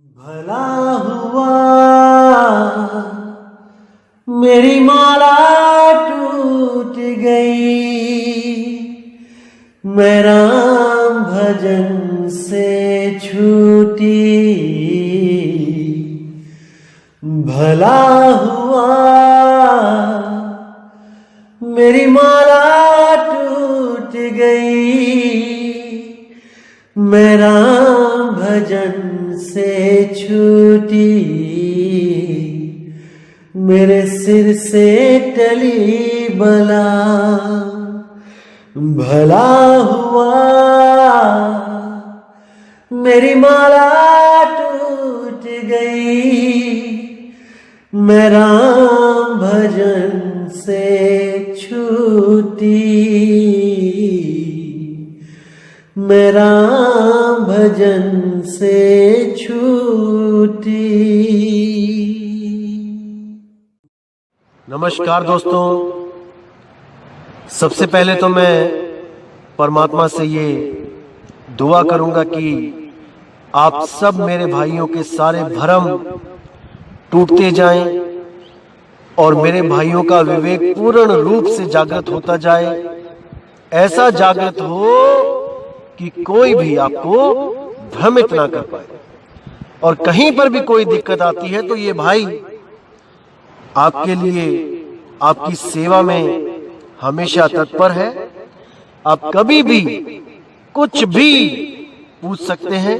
भला हुआ मेरी माला टूट गई, मैं राम भजन से छूटी। भला हुआ मेरी माला टूट गई, मैं राम भजन से छूटी। मेरे सिर से टली बला, भला हुआ मेरी माला टूट गई, मैं राम भजन से छूटी। मैं राम भजन से छूटी। नमस्कार दोस्तों, सबसे पहले तो मैं परमात्मा से ये दुआ करूंगा कि आप सब मेरे भाइयों के सारे भरम टूटते जाएं और मेरे भाइयों का विवेक पूर्ण रूप से जागृत होता जाए। ऐसा जागृत हो कि कोई भी आपको भ्रमित ना कर पाए, और कहीं पर भी कोई दिक्कत आती है तो ये भाई आपके लिए, आपकी सेवा में हमेशा तत्पर है। आप कभी भी कुछ भी पूछ सकते हैं,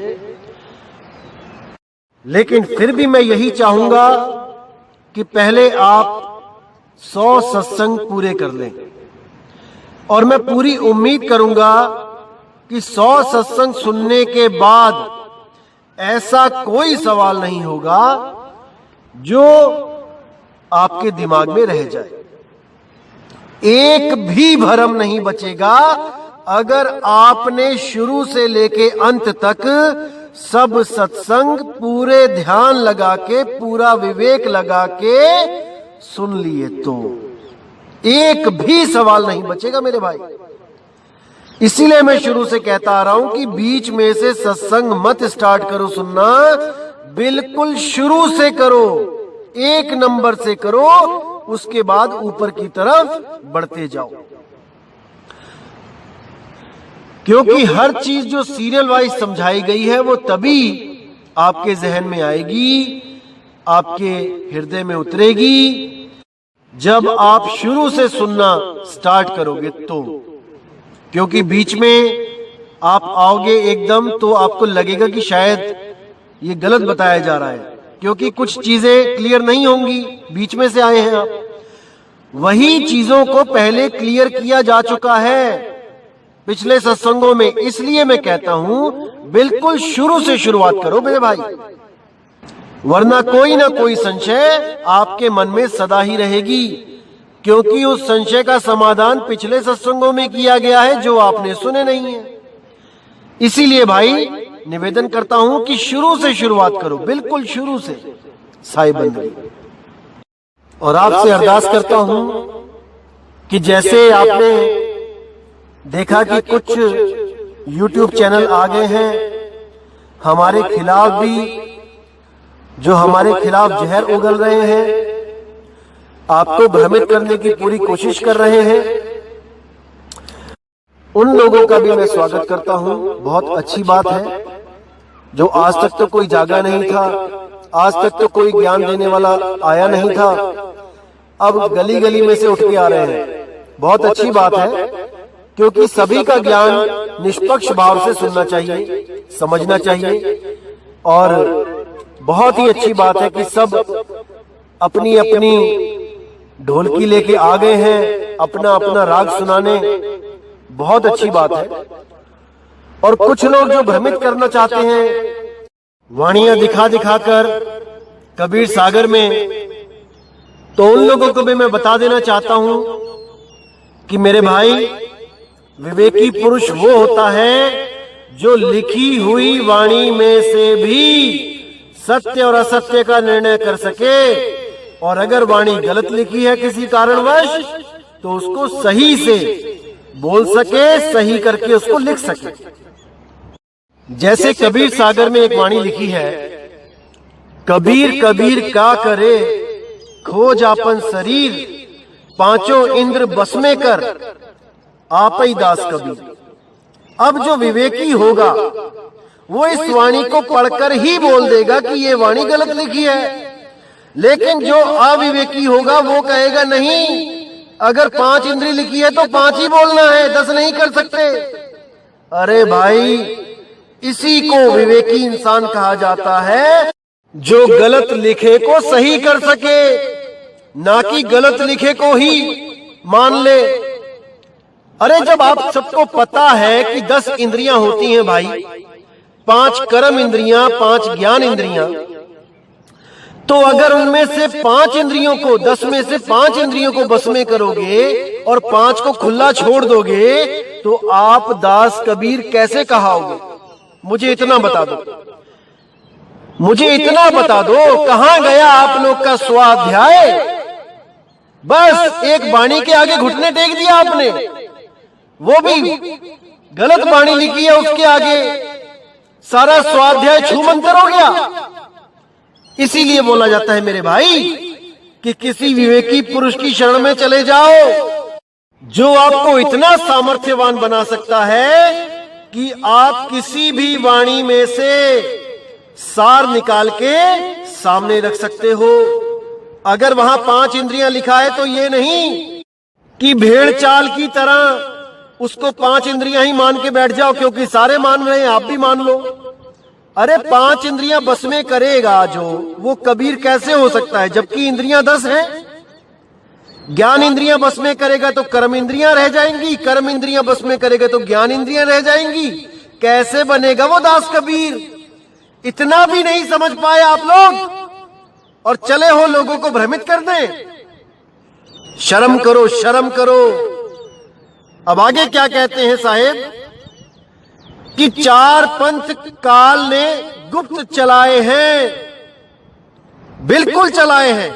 लेकिन फिर भी मैं यही चाहूंगा कि पहले आप 100 सत्संग पूरे कर लें, और मैं पूरी उम्मीद करूंगा कि 100 सत्संग सुनने के बाद ऐसा कोई सवाल नहीं होगा जो आपके दिमाग में रह जाए। एक भी भ्रम नहीं बचेगा अगर आपने शुरू से लेके अंत तक सब सत्संग पूरे ध्यान लगा के, पूरा विवेक लगा के सुन लिए तो एक भी सवाल नहीं बचेगा मेरे भाई। इसीलिए मैं शुरू से कहता आ रहा हूं कि बीच में से सत्संग मत स्टार्ट करो सुनना, बिल्कुल शुरू से करो, 1 नंबर से करो, उसके बाद ऊपर की तरफ बढ़ते जाओ। क्योंकि हर चीज जो सीरियल वाइज समझाई गई है वो तभी आपके जहन में आएगी, आपके हृदय में उतरेगी जब आप शुरू से सुनना स्टार्ट करोगे तो। क्योंकि बीच में आप आओगे एकदम तो आपको लगेगा कि शायद ये गलत बताया जा रहा है, क्योंकि कुछ चीजें क्लियर नहीं होंगी। बीच में से आए हैं आप, वही चीजों को पहले क्लियर किया जा चुका है पिछले सत्संगों में। इसलिए मैं कहता हूं बिल्कुल शुरू से शुरुआत करो मेरे भाई, वरना कोई ना कोई संशय आपके मन में सदा ही रहेगी, क्योंकि उस संशय का समाधान पिछले सत्संगों में किया गया है जो आपने सुने नहीं है। इसीलिए भाई निवेदन करता हूं कि शुरू से शुरुआत करो, बिल्कुल शुरू से साई बंदगी। और आपसे अरदास करता हूं कि जैसे आपने देखा कि कुछ YouTube चैनल आ गए हैं हमारे खिलाफ भी, जो हमारे खिलाफ जहर उगल रहे हैं, आपको भ्रमित करने की पूरी कोशिश कर रहे हैं, उन लोगों का भी मैं स्वागत करता हूं। बहुत अच्छी बात है, जो आज तक तो कोई जागा नहीं था, आज तक तो कोई ज्ञान देने वाला आया नहीं था, अब गली गली में से उठ के आ रहे हैं। बहुत अच्छी बात है, क्योंकि सभी का ज्ञान निष्पक्ष भाव से सुनना चाहिए, समझना चाहिए। और बहुत ही अच्छी बात है कि सब अपनी अपनी ढोलकी लेके आ गए हैं अपना अपना राग सुनाने। बहुत अच्छी बात है। और कुछ लोग जो भ्रमित करना चाहते हैं वाणियां दिखा दिखाकर कबीर सागर में, तो उन लोगों को भी मैं बता देना चाहता हूं कि मेरे भाई, विवेकी पुरुष वो होता है जो लिखी हुई वाणी में से भी सत्य और असत्य का निर्णय कर सके, और अगर वाणी गलत लिखी है किसी कारणवश तो उसको सही से बोल सके, सही करके उसको लिख सके। जैसे कबीर सागर में एक वाणी लिखी है कबीर कबीर क्या करे, खोज आपन शरीर, पांचों इंद्र बस में कर, आप ही दास कबीर। अब जो विवेकी होगा वो इस वाणी को पढ़कर ही बोल देगा कि ये वाणी गलत लिखी है, लेकिन जो अविवेकी होगा वो कहेगा नहीं, अगर 5 इंद्री लिखी है तो 5 ही बोलना है, 10 नहीं कर सकते। अरे भाई, इसी को विवेकी इंसान कहा जाता है, जो गलत लिखे को सही कर सके, ना कि गलत लिखे को ही मान ले। अरे जब आप सबको पता है कि 10 इंद्रियां होती हैं भाई, 5 कर्म इंद्रियां, 5 ज्ञान इंद्रियां, तो अगर उनमें से 5 इंद्रियों को, 10 में से 5 इंद्रियों को बस में करोगे और 5 को खुला छोड़ दोगे, तो आप दास कबीर कैसे कहाओगे? मुझे इतना बता दो, मुझे इतना बता दो, कहां गया आप लोग का स्वाध्याय? बस एक वाणी के आगे घुटने टेक दिया आपने, वो भी गलत वाणी लिखी है, उसके आगे सारा स्वाध्याय छूमंतर हो गया। इसीलिए बोला जाता है मेरे भाई कि किसी विवेकी पुरुष की शरण में चले जाओ, जो आपको इतना सामर्थ्यवान बना सकता है कि आप किसी भी वाणी में से सार निकाल के सामने रख सकते हो। अगर वहां 5 इंद्रियां लिखा है तो ये नहीं कि भेड़ चाल की तरह उसको 5 इंद्रियां ही मान के बैठ जाओ, क्योंकि सारे मान रहे हैं आप भी मान लो। अरे 5 इंद्रियां बस में करेगा जो, वो कबीर कैसे हो सकता है, जबकि इंद्रियां 10 हैं। ज्ञान इंद्रियां बस में करेगा तो कर्म इंद्रियां रह जाएंगी, कर्म इंद्रियां बस में करेगा तो ज्ञान इंद्रियां रह जाएंगी। कैसे बनेगा वो दास कबीर? इतना भी नहीं समझ पाए आप लोग और चले हो लोगों को भ्रमित कर दें। शर्म करो, शर्म करो। अब आगे क्या कहते हैं साहेब कि 4 पंथ काल ने गुप्त चलाए हैं, बिल्कुल चलाए हैं।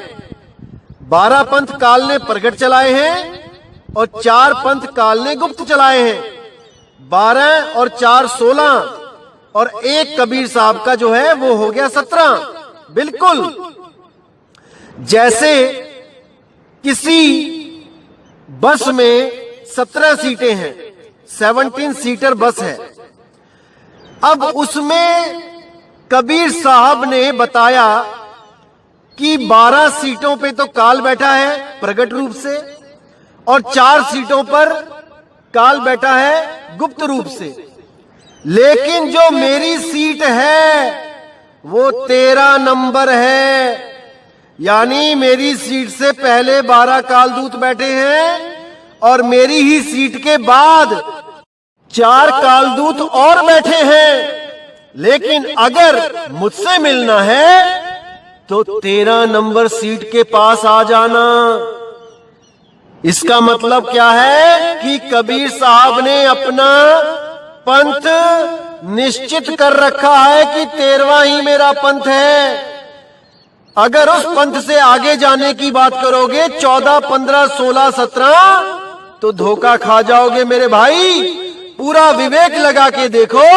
12 पंथ काल ने प्रगट चलाए हैं और 4 पंथ काल ने गुप्त चलाए हैं। 12 और 4 16 और एक कबीर साहब का जो है वो हो गया 17। बिल्कुल जैसे किसी बस में 17 सीटें हैं, 17 सीटर बस है। अब उसमें कबीर साहब ने बताया कि 12 सीटों पे तो काल बैठा है प्रगट रूप से, और 4 सीटों पर काल बैठा है गुप्त रूप से। लेकिन जो मेरी सीट है वो 13 नंबर है, यानी मेरी सीट से पहले 12 कालदूत बैठे हैं और मेरी ही सीट के बाद 4 कालदूत और बैठे हैं। लेकिन अगर मुझसे मिलना है तो 13 नंबर सीट के पास आ जाना। इसका मतलब क्या है कि कबीर साहब ने अपना पंथ निश्चित कर रखा है कि 13वां ही मेरा पंथ है। अगर उस पंथ से आगे जाने की बात करोगे 14, 15, 16, 17 तो धोखा खा जाओगे मेरे भाई। पूरा विवेक लगा के देखो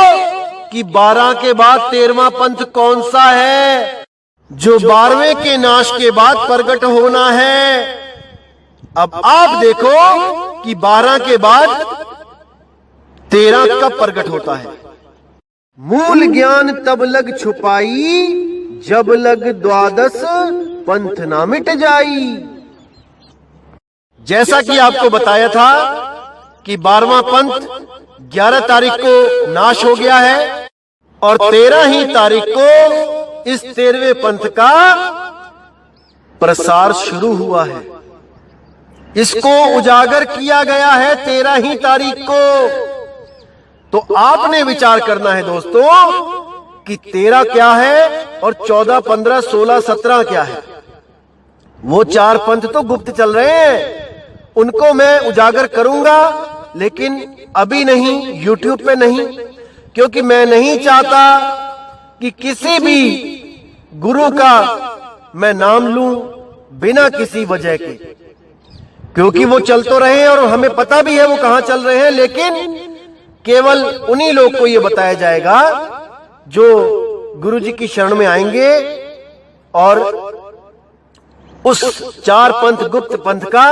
कि 12 के बाद 13वां पंथ कौन सा है, जो 12वें के नाश के बाद प्रकट होना है। अब आप देखो कि 12 के बाद 13 कब प्रकट होता है। मूल ज्ञान तब लग छुपाई, जब लग 12 पंथ ना मिट जाई। जैसा कि आपको बताया था कि 12वां पंथ 11 तारीख को नाश हो गया है और 13 ही तारीख को इस 13वें पंथ का प्रसार शुरू हुआ है। इसको उजागर किया गया है 13 ही तारीख को। तो आपने विचार करना है दोस्तों कि 13 क्या है और 14, 15, 16, 17 क्या है। वो 4 पंथ तो गुप्त चल रहे हैं, उनको मैं उजागर करूंगा, लेकिन अभी नहीं, YouTube पे नहीं, क्योंकि मैं नहीं चाहता कि किसी भी गुरु का मैं नाम लूं बिना किसी वजह के, क्योंकि वो चल तो रहे हैं और हमें पता भी है वो कहां चल रहे हैं, लेकिन केवल उन्हीं लोग को ये बताया जाएगा जो गुरु जी की शरण में आएंगे और उस चार पंथ गुप्त पंथ का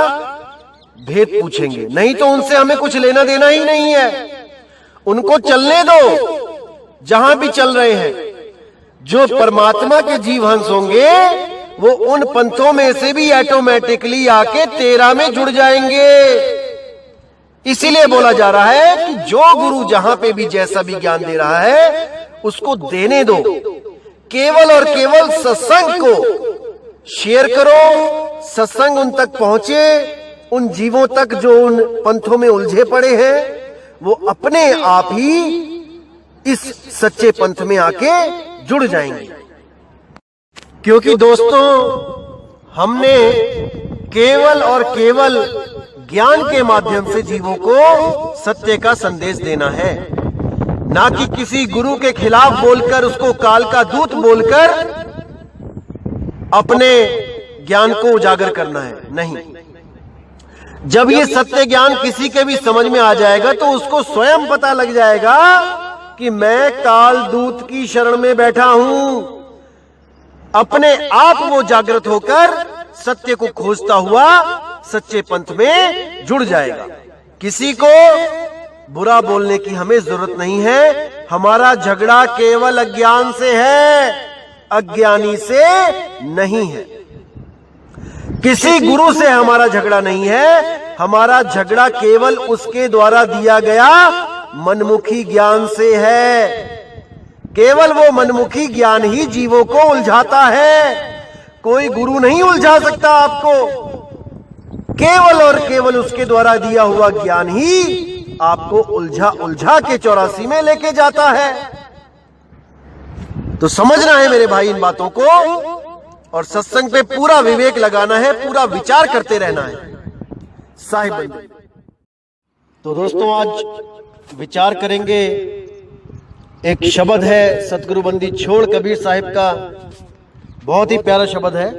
भेद पूछेंगे। नहीं तो उनसे हमें कुछ लेना देना ही नहीं है। उनको चलने दो जहां भी चल रहे हैं। जो परमात्मा के जीवहंस होंगे वो उन पंथों में से भी ऑटोमेटिकली आके तेरा में जुड़ जाएंगे। इसीलिए बोला जा रहा है कि जो गुरु जहां पे भी जैसा भी ज्ञान दे रहा है उसको देने दो। केवल और केवल सत्संग को शेयर करो, सत्संग उन तक पहुंचे, उन जीवों तक जो उन पंथों में उलझे पड़े हैं वो अपने आप ही इस सच्चे पंथ में आके जुड़ जाएंगे। क्योंकि दोस्तों, हमने केवल और केवल ज्ञान के माध्यम से जीवों को सत्य का संदेश देना है, ना कि किसी गुरु के खिलाफ बोलकर, उसको काल का दूत बोलकर अपने ज्ञान को उजागर करना है। नहीं, जब ये सत्य ज्ञान किसी के भी समझ में आ जाएगा तो उसको स्वयं पता लग जाएगा कि मैं काल दूत की शरण में बैठा हूं। अपने आप वो जागृत होकर सत्य को खोजता हुआ सच्चे पंथ में जुड़ जाएगा। किसी को बुरा बोलने की हमें जरूरत नहीं है। हमारा झगड़ा केवल अज्ञान से है, अज्ञानी से नहीं है। किसी गुरु से हमारा झगड़ा नहीं है। हमारा झगड़ा केवल उसके द्वारा दिया गया मनमुखी ज्ञान से है। केवल वो मनमुखी ज्ञान ही जीवों को उलझाता है। कोई गुरु नहीं उलझा सकता आपको। केवल और केवल उसके द्वारा दिया हुआ ज्ञान ही आपको उलझा उलझा के 84 में लेके जाता है। तो समझना है मेरे भाई इन बातों को, और सत्संग पे पूरा विवेक लगाना है, पूरा विचार करते रहना है साहिब बंधु। तो दोस्तों, आज विचार करेंगे। एक शब्द है सतगुरु बंदी छोड़ कबीर साहिब का, बहुत ही प्यारा शब्द है।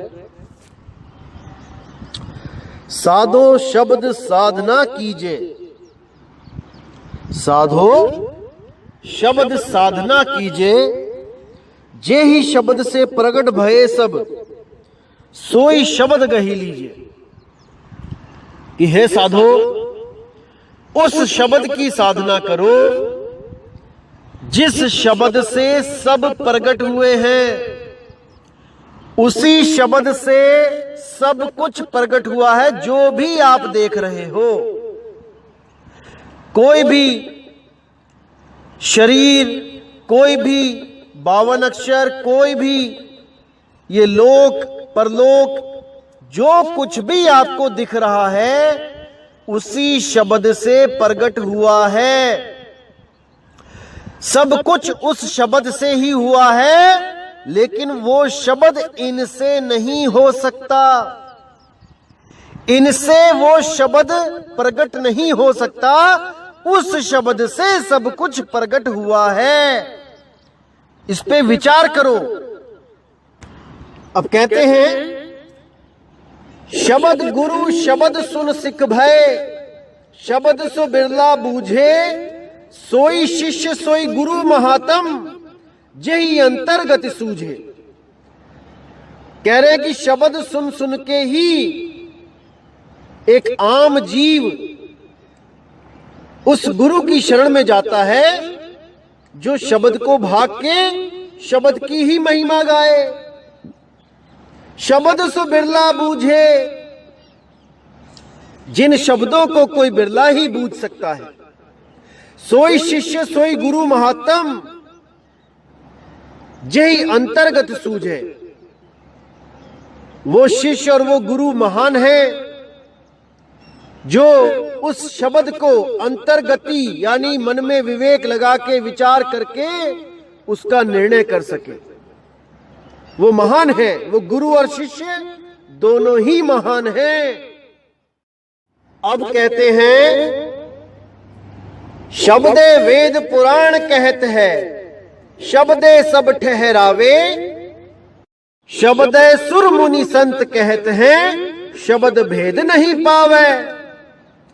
साधो शब्द साधना कीजे, साधो शब्द साधना कीजे, जे ही शब्द से प्रगट भये सब, सोई शब्द गही लीजिए। कि हे साधो, उस शब्द की साधना करो जिस शब्द से सब प्रगट हुए हैं। उसी शब्द से सब कुछ प्रकट हुआ है जो भी आप देख रहे हो। कोई भी शरीर, कोई भी 52 अक्षर, कोई भी ये लोक परलोक, जो कुछ भी आपको दिख रहा है उसी शब्द से प्रकट हुआ है। सब कुछ उस शब्द से ही हुआ है, लेकिन वो शब्द इनसे नहीं हो सकता। इनसे वो शब्द प्रकट नहीं हो सकता। उस शब्द से सब कुछ प्रकट हुआ है। इस पे विचार करो। अब कहते हैं, शब्द गुरु शब्द सुन सिख भय, शब्द सो बिरला बूझे, सोई शिष्य सोई गुरु महात्म, यही अंतर्गत सूझे। कह रहे हैं कि शब्द सुन सुन के ही एक आम जीव उस गुरु की शरण में जाता है जो शब्द को भाग के शब्द की ही महिमा गाए। शब्द सो बिरला बूझे, जिन शब्दों को कोई बिरला ही बूझ सकता है। सोई शिष्य सोई गुरु महात्म, यही अंतर्गत सूझे। वो शिष्य और वो गुरु महान है जो उस शब्द को अंतर्गति यानी मन में विवेक लगा के विचार करके उसका निर्णय कर सके। वो महान है। वो गुरु और शिष्य दोनों ही महान हैं। अब कहते हैं, शब्दे वेद पुराण कहत है, शब्दे सब ठहरावे, शब्दे सुर मुनि संत कहत हैं, शब्द भेद नहीं पावे।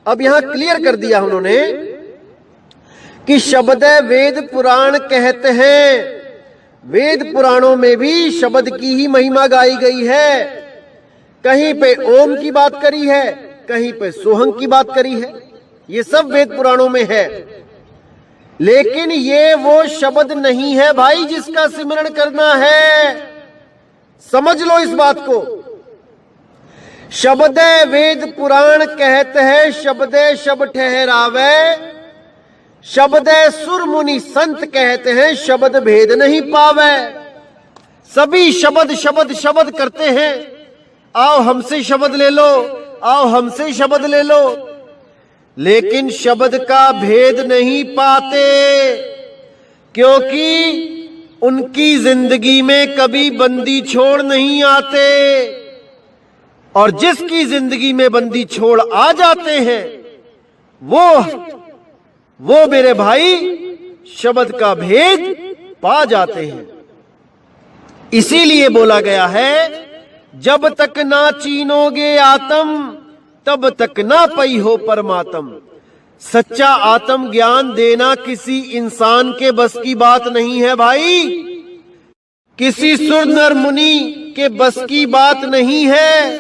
अब यहां क्लियर कर दिया उन्होंने कि शब्दे वेद पुराण कहते हैं। वेद पुराणों में भी शब्द की ही महिमा गाई गई है। कहीं पे ओम की बात करी है, कहीं पे सोहंग की बात करी है, ये सब वेद पुराणों में है। लेकिन ये वो शब्द नहीं है भाई जिसका सिमरण करना है। समझ लो इस बात को। शब्द वेद पुराण कहते हैं, शब्द शब ठहरावे, शब्द सुर मुनि संत कहते हैं, शब्द भेद नहीं पावे। सभी शब्द शब्द शब्द करते हैं, आओ हमसे शब्द ले लो, आओ हमसे शब्द ले लो, लेकिन शब्द का भेद नहीं पाते, क्योंकि उनकी जिंदगी में कभी बंदी छोड़ नहीं आते। और जिसकी जिंदगी में बंदी छोड़ आ जाते हैं वो मेरे भाई शब्द का भेद पा जाते हैं। इसीलिए बोला गया है, जब तक ना चीनोगे आत्म तब तक ना पई हो परमात्म। सच्चा आत्म ज्ञान देना किसी इंसान के बस की बात नहीं है भाई, किसी सुर नर मुनि के बस की बात नहीं है,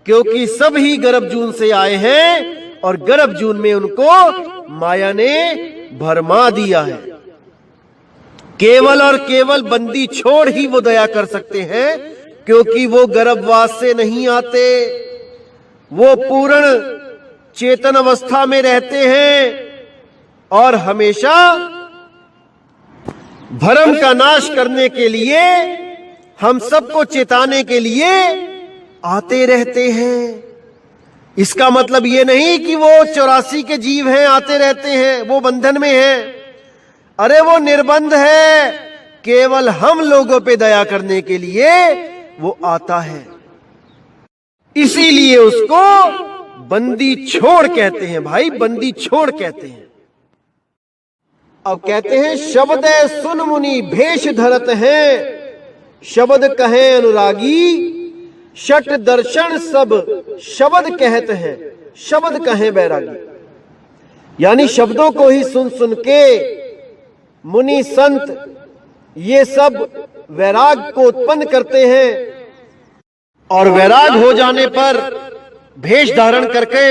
क्योंकि सब ही गर्भजून से आए हैं और गर्भजून में उनको माया ने भरमा दिया है। केवल और केवल बंदी छोड़ ही वो दया कर सकते हैं, क्योंकि वो गर्भवास से नहीं आते, वो पूर्ण चेतन अवस्था में रहते हैं और हमेशा भरम का नाश करने के लिए, हम सबको चेताने के लिए आते रहते हैं। इसका मतलब ये नहीं कि वो 84 के जीव हैं, आते रहते हैं, वो बंधन में हैं। अरे वो निर्बंध है, केवल हम लोगों पे दया करने के लिए वो आता है। इसीलिए उसको बंदी छोड़ कहते हैं भाई, बंदी छोड़ कहते हैं। अब कहते हैं, शब्द सुन मुनि भेष धरत हैं, शब्द कहे अनुरागी, शट दर्शन सब शब्द कहते हैं, शब्द कहे बैरागी। यानी शब्दों को ही सुन सुन के मुनि संत ये सब वैराग को उत्पन्न करते हैं, और वैराग हो जाने पर भेष धारण करके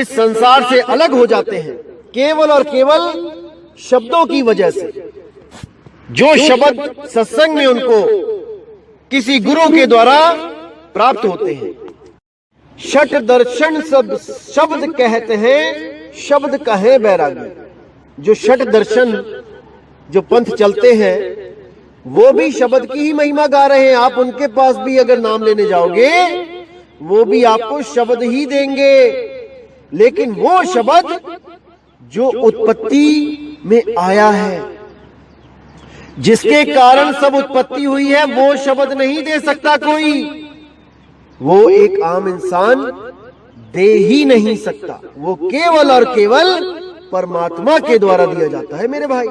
इस संसार से अलग हो जाते हैं, केवल और केवल शब्दों की वजह से। जो शब्द सत्संग में उनको किसी गुरु के द्वारा प्राप्त होते हैं। शट दर्शन सब शब्द कहते हैं, शब्द कहे बैरागी। जो शट दर्शन जो पंथ चलते हैं वो भी शब्द की ही महिमा गा रहे हैं। आप उनके पास भी अगर नाम लेने जाओगे वो भी आपको शब्द ही देंगे, लेकिन वो शब्द जो उत्पत्ति में आया है, जिसके कारण सब उत्पत्ति हुई है, वो शब्द नहीं दे सकता कोई। वो एक आम इंसान दे ही नहीं सकता, वो केवल और केवल परमात्मा के द्वारा दिया जाता है मेरे भाई।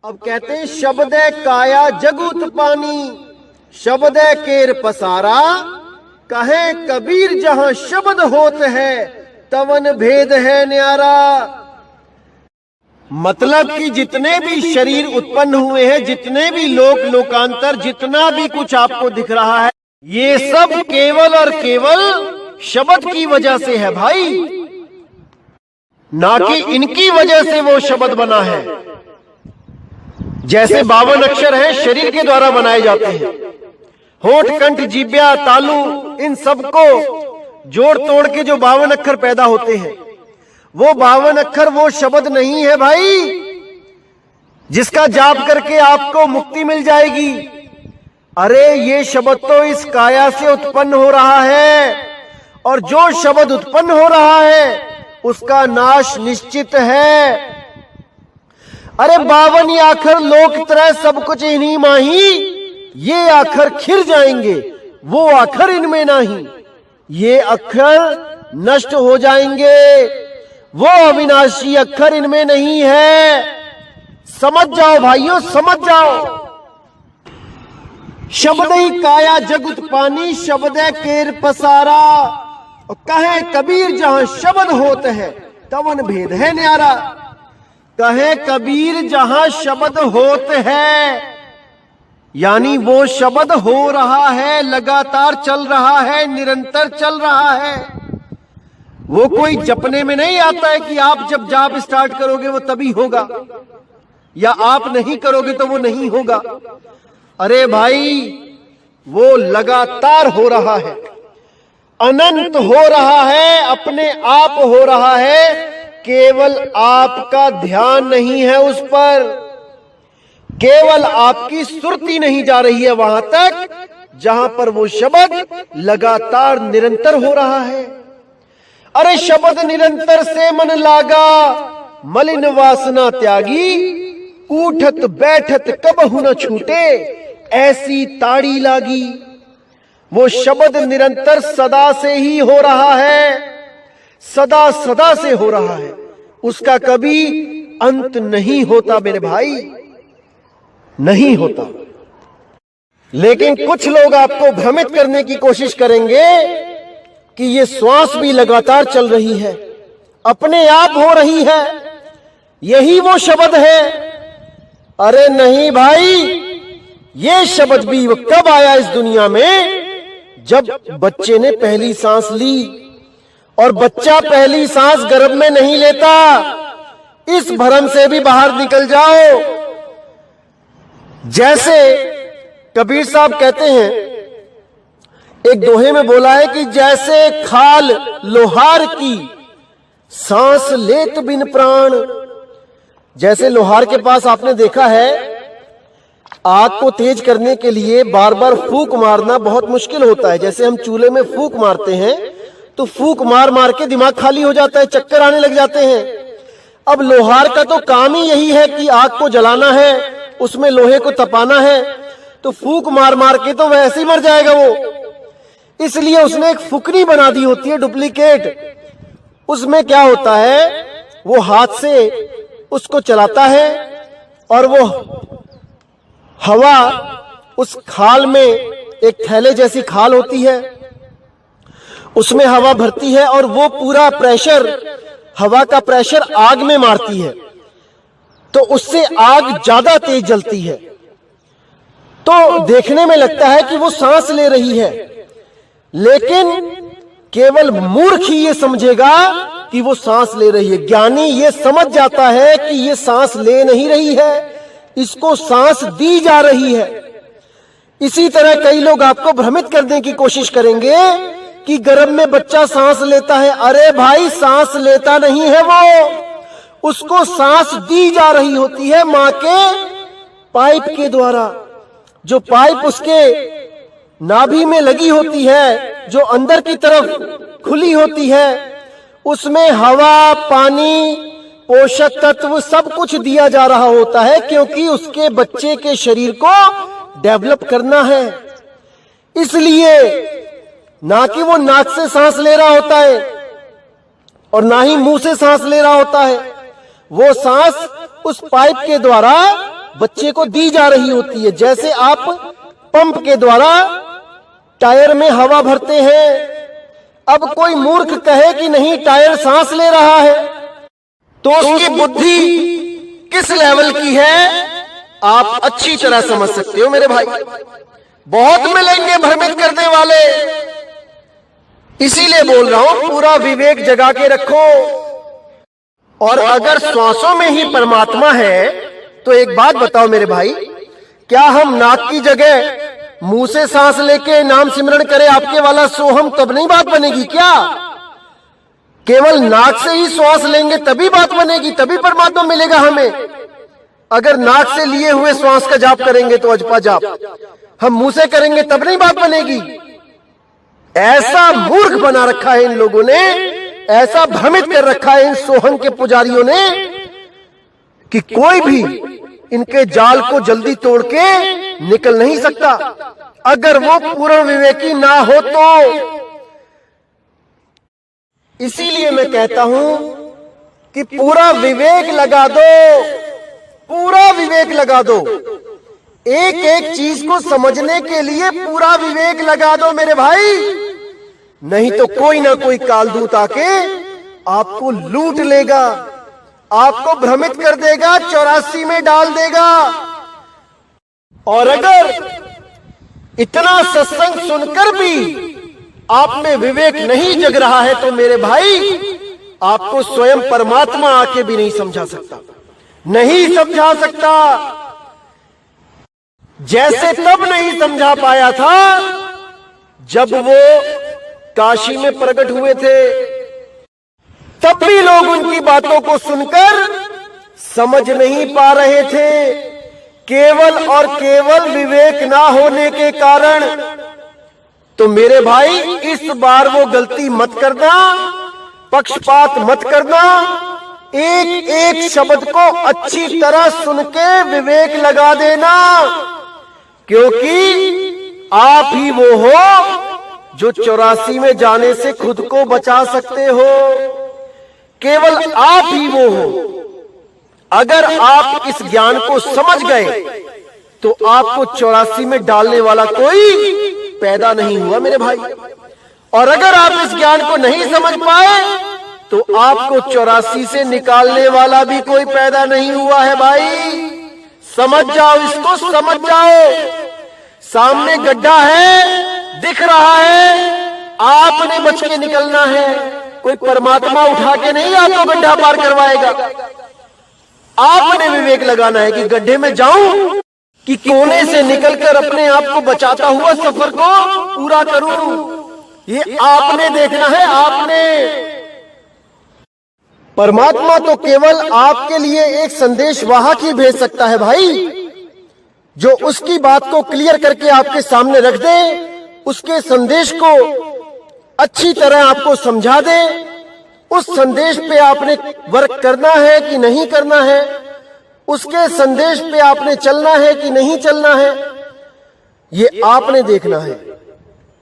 अब कहते हैं, शब्द काया जगुत पानी, शब्द केर पसारा, कहे कबीर जहां शब्द होत है तवन भेद है न्यारा। मतलब कि जितने भी शरीर उत्पन्न हुए हैं, जितने भी लोक लोकांतर, जितना भी कुछ आपको दिख रहा है, ये सब केवल और केवल शब्द की वजह से है भाई, ना कि इनकी वजह से वो शब्द बना है। जैसे 52 अक्षर हैं, शरीर के द्वारा बनाए जाते हैं। होठ, कंठ, जीभ्या, तालु, इन सबको जोड़ तोड़ के जो 52 अक्षर पैदा होते हैं, वो 52 अक्षर वो शब्द नहीं है भाई जिसका जाप करके आपको मुक्ति मिल जाएगी। अरे ये शब्द तो इस काया से उत्पन्न हो रहा है, और जो शब्द उत्पन्न हो रहा है उसका नाश निश्चित है। अरे 52 आखर लोक तरह सब कुछ इन्हीं माही, ये आखर खिर जाएंगे, वो आखर इनमें नहीं, ये अक्षर नष्ट हो जाएंगे, वो अविनाशी अक्षर इनमें नहीं है। समझ जाओ भाइयों, समझ जाओ। शब्द ही काया जगुत पानी, शब्द केर पसारा, और कहे कबीर जहां शब्द होते हैं तवन भेद है न्यारा। कहे कबीर जहां शब्द होत है, यानी वो शब्द हो रहा है, लगातार चल रहा है, निरंतर चल रहा है। वो कोई जपने में नहीं आता है कि आप जब जाप स्टार्ट करोगे वो तभी होगा, या आप नहीं करोगे तो वो नहीं होगा। अरे भाई, वो लगातार हो रहा है, अनंत हो रहा है, अपने आप हो रहा है। केवल आपका ध्यान नहीं है उस पर, केवल आपकी सुरती नहीं जा रही है वहां तक जहां पर वो शब्द लगातार निरंतर हो रहा है। अरे शब्द निरंतर से मन लागा, मलिन वासना त्यागी, उठत बैठत कबहु न छूटे, ऐसी ताड़ी लागी। वो शब्द निरंतर सदा से ही हो रहा है, सदा सदा से हो रहा है, उसका कभी अंत नहीं होता मेरे भाई, नहीं होता। लेकिन कुछ लोग आपको भ्रमित करने की कोशिश करेंगे कि ये श्वास भी लगातार चल रही है, अपने आप हो रही है, यही वो शब्द है। अरे नहीं भाई, ये शब्द भी कब आया इस दुनिया में? जब बच्चे ने पहली सांस ली, और बच्चा पहली सांस गर्भ में नहीं लेता। इस भ्रम से भी बाहर निकल जाओ। जैसे कबीर साहब कहते हैं, एक दोहे में बोला है कि जैसे खाल लोहार की, सांस लेत बिन प्राण। जैसे लोहार के पास आपने देखा है, आग को तेज करने के लिए बार बार फूंक मारना बहुत मुश्किल होता है। जैसे हम चूल्हे में फूंक मारते हैं तो फूंक मार मार के दिमाग खाली हो जाता है, चक्कर आने लग जाते हैं। अब लोहार का तो काम ही यही है कि आग को जलाना है, उसमें लोहे को तपाना है, तो फूंक मार मार के तो वैसे ही मर जाएगा वो। इसलिए उसने एक फुकरी बना दी होती है, डुप्लीकेट। उसमें क्या होता है, वो हाथ से उसको चलाता है और वो हवा उस खाल में, एक थैले जैसी खाल होती है, उसमें हवा भरती है और वो पूरा प्रेशर, हवा का प्रेशर आग में मारती है, तो उससे आग ज्यादा तेज जलती है। तो देखने में लगता है कि वो सांस ले रही है, लेकिन केवल मूर्ख ही ये समझेगा कि वो सांस ले रही है। ज्ञानी ये समझ जाता है कि ये सांस ले नहीं रही है, इसको सांस दी जा रही है। इसी तरह कई लोग आपको भ्रमित करने की कोशिश करेंगे कि गर्भ में बच्चा सांस लेता है। अरे भाई, सांस लेता नहीं है वो, उसको सांस दी जा रही होती है मां के पाइप के द्वारा। जो पाइप उसके नाभि में लगी होती है, जो अंदर की तरफ खुली होती है, उसमें हवा, पानी, पोषक तत्व सब कुछ दिया जा रहा होता है, क्योंकि उसके बच्चे के शरीर को डेवलप करना है। इसलिए ना कि वो नाक से सांस ले रहा होता है और ना ही मुंह से सांस ले रहा होता है, वो सांस उस पाइप के द्वारा बच्चे को दी जा रही होती है। जैसे आप पंप के द्वारा टायर में हवा भरते हैं। अब कोई मूर्ख कहे कि नहीं, टायर सांस ले रहा है, तो उसकी बुद्धि किस लेवल की है आप अच्छी तरह समझ सकते हो मेरे भाई। बहुत मिलेंगे भ्रमित करने वाले, इसीलिए बोल रहा हूं, पूरा विवेक जगा के रखो। और अगर श्वासों में ही परमात्मा है तो एक बात बताओ मेरे भाई, क्या हम नाक की जगह मुंह से सांस लेके नाम सिमरण करें आपके वाला सोहम, तब नहीं बात बनेगी क्या? केवल नाक से ही श्वास लेंगे तभी बात बनेगी, तभी परमात्मा मिलेगा हमें। अगर नाक से लिए हुए श्वास का जाप करेंगे तो अजपा जाप, हम मुंह से करेंगे तब नहीं बात बनेगी। ऐसा मूर्ख बना रखा है इन लोगों ने, ऐसा भ्रमित कर रखा है इन सोहम के पुजारियों ने कि कोई भी इनके जाल को जल्दी तोड़ के निकल नहीं सकता, अगर वो पूर्ण विवेकी ना हो तो। इसीलिए मैं कहता हूं कि पूरा विवेक लगा दो, पूरा विवेक लगा दो। एक एक चीज को समझने के लिए पूरा विवेक लगा दो मेरे भाई, नहीं तो कोई ना कोई कालदूत आके आपको लूट लेगा, आपको भ्रमित कर देगा, 84 में डाल देगा। और अगर इतना सत्संग सुनकर भी आप में विवेक नहीं जग रहा है तो मेरे भाई, आपको स्वयं परमात्मा आके भी नहीं समझा सकता, नहीं समझा सकता। जैसे तब नहीं समझा पाया था जब वो काशी में प्रकट हुए थे, तब भी लोग उनकी बातों को सुनकर समझ नहीं पा रहे थे, केवल और केवल विवेक ना होने के कारण। तो मेरे भाई, इस बार वो गलती मत करना, पक्षपात मत करना, एक एक शब्द को अच्छी तरह सुन के विवेक लगा देना, क्योंकि आप ही वो हो जो 84 में जाने से खुद को बचा सकते हो। केवल आप ही वो हो। अगर आप इस ज्ञान को समझ गए तो आपको 84 में डालने वाला कोई पैदा नहीं हुआ मेरे भाई। और अगर आप इस ज्ञान को नहीं समझ पाए तो आपको 84 से निकालने वाला भी कोई पैदा नहीं हुआ है भाई। समझ जाओ, इसको समझ जाओ। सामने गड्ढा है, दिख रहा है, आपने बच के निकलना है। कोई परमात्मा उठा के नहीं आपको गड्ढा पार करवाएगा। आपने विवेक लगाना है कि गड्ढे में जाऊं कि कोने से निकलकर अपने आप को बचाता हुआ सफर को पूरा करूं, ये आपने देखना है। आपने परमात्मा तो केवल आपके लिए एक संदेश वाहक ही भेज सकता है भाई, जो उसकी बात को क्लियर करके आपके सामने रख दे, उसके संदेश को अच्छी तरह आपको समझा दे। उस संदेश पे आपने वर्क करना है कि नहीं करना है, उसके संदेश पे आपने चलना है कि नहीं चलना है, ये आपने देखना है।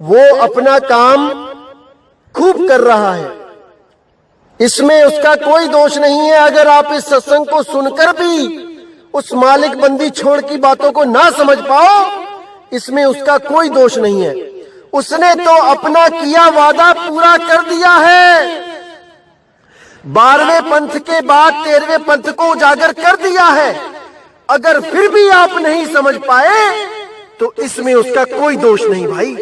वो अपना काम खूब कर रहा है, इसमें उसका कोई दोष नहीं है। अगर आप इस सत्संग को सुनकर भी उस मालिक बंदी छोड़ की बातों को ना समझ पाओ, इसमें उसका कोई दोष नहीं है। उसने तो अपना किया वादा पूरा कर दिया है। 12वें पंथ के बाद 13वें पंथ को उजागर कर दिया है। अगर फिर भी आप नहीं समझ पाए तो इसमें उसका कोई दोष नहीं भाई,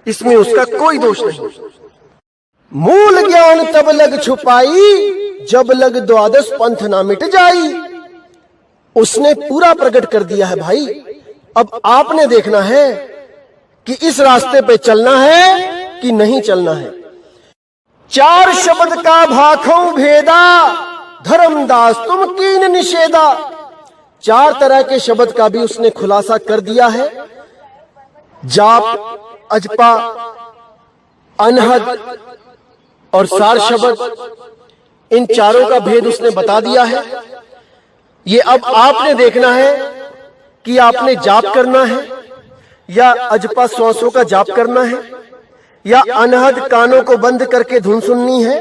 इसमें उसका कोई दोष नहीं। मूल ज्ञान तब लग छुपाई, जब लग द्वादश पंथ ना मिट जाई। उसने पूरा प्रकट कर दिया है भाई। अब आपने देखना है कि इस रास्ते पे चलना है कि नहीं चलना है। 4 शब्द का भाखों भेदा, धर्मदास तुम कीन निषेधा। 4 तरह के शब्द का भी उसने खुलासा कर दिया है। जाप, अजपा, अनहद और सार शब्द, इन चारों का भेद उसने बता दिया है। ये अब आपने देखना है कि आपने जाप करना है या अजपा श्वासों का जाप करना है, या अनहद कानों को बंद करके धुन सुननी है,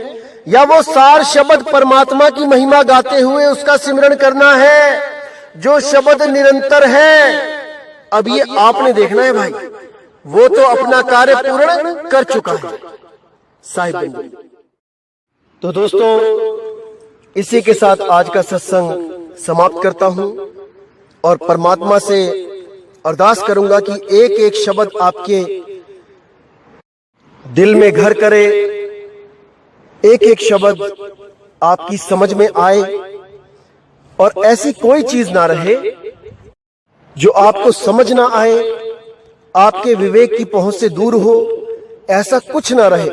या वो सार शब्द परमात्मा की महिमा गाते हुए उसका सिमरन करना है, जो शब्द निरंतर है। अब ये आपने देखना है भाई। वो तो अपना कार्य पूर्ण कर चुका है साहिब। तो दोस्तों, इसी के साथ आज का सत्संग समाप्त करता हूं और परमात्मा से अरदास करूंगा कि एक एक शब्द आपके दिल में घर करे, एक एक शब्द आपकी समझ में आए, और ऐसी कोई चीज ना रहे जो आपको समझ ना आए, आपके विवेक की पहुंच से दूर हो, ऐसा कुछ ना रहे।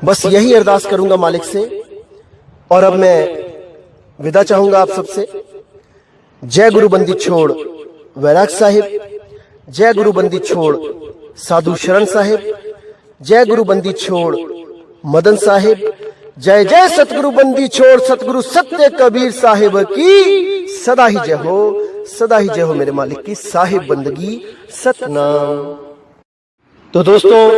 बस यही अरदास करूंगा मालिक से। और अब मैं विदा चाहूंगा आप सबसे। जय गुरु बंदी छोड़ वैराग साहिब, जय गुरु बंदी छोड़ साधु शरण साहिब, जय गुरु बंदी छोड़ मदन साहिब, जय जय सतगुरु बंदी छोड़ सतगुरु सत्य कबीर साहिब की सदा ही जय हो, सदा ही जय हो मेरे मालिक की साहिब बंदगी सतनाम। तो दोस्तों,